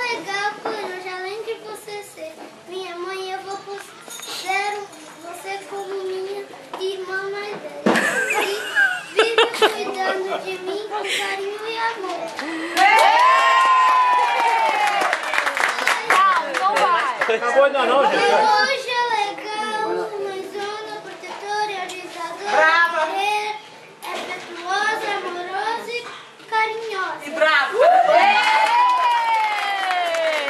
legal por hoje, além de você ser minha mãe, eu vou considero você como minha irmã mais velha. E vive cuidando de mim com carinho e amor. Não vai. Acabou ainda não, gente. Hoje é legal, mãezona, protetora e orientadora. É afetuosa, amorosa e carinhosa. E bravo!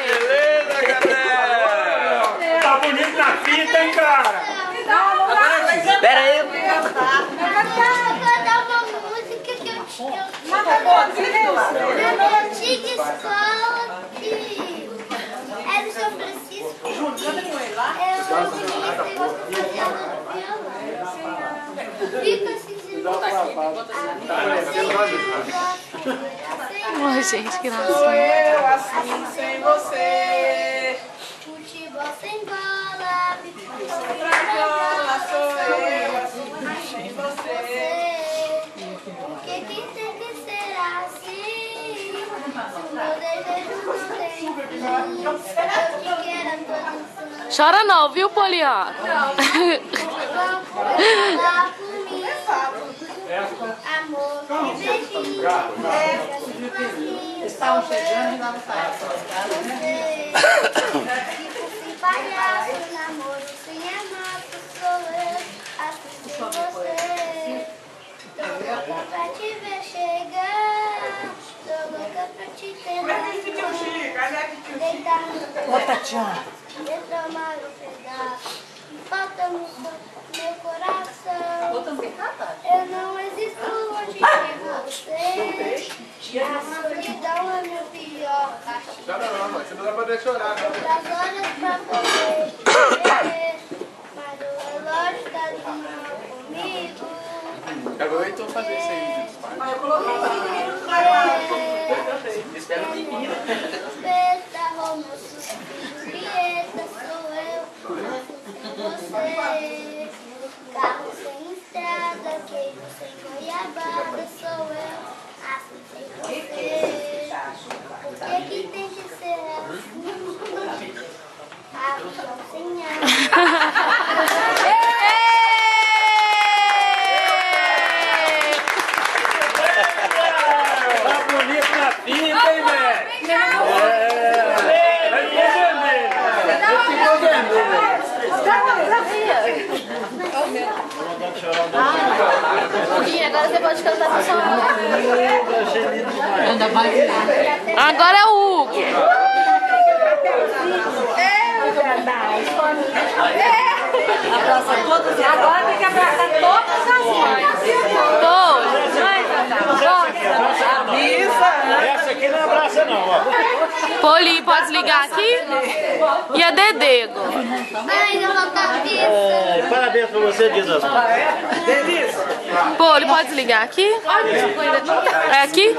Beleza, galera! Tá bonito na fita, hein, cara? Pera aí. Eu vou cantar uma música que eu tinha na antiga escola que era o São Francisco. Eu gosto de fazer aula no violão. Fica assim, Ai, gente, que graça. Sou eu assim sem você. futebol sem bola, Sem tracola, sou eu assim sem você. porque quem tem que ser assim? O meu desejo não tem fim. Eu te quero a todos os Chora não, viu, Poliana? falar comigo. Amor, que beijinho. Estavam chegando e não sem palhaço, namoro sem amar, sou eu, assim sem você. Tô louca pra te ver chegar, tô louca pra te ter deitar no retomar o pedaço, falta no meu coração. Eu não existo longe de você. A solidão é meu pior castigo. Você não dá pra deixar chorar, Das horas pra poder, mas o relógio tá de mal comigo. Agora eu tô fazendo isso aí. Espera o menino. Besta, Romeu, Julieta, sou eu, você. Carro sem estrada, queijo sem goiabada, sou eu, assim sem você. Porque que tem que ser assim? Avião sem Tá bonito na fita, hein, velho? Ficou vermelho. Huguinho, agora você pode cantar com sua mão. Agora é o Hugo. Agora tem que abraçar todas as mães. Todos. Essa aqui não abraça não, ó. Poli, pode ligar aqui? E a Dedego. Ainda falta pizza. Parabéns pra você, Dia das Mães. Delícia. Poli, pode ligar aqui? É aqui?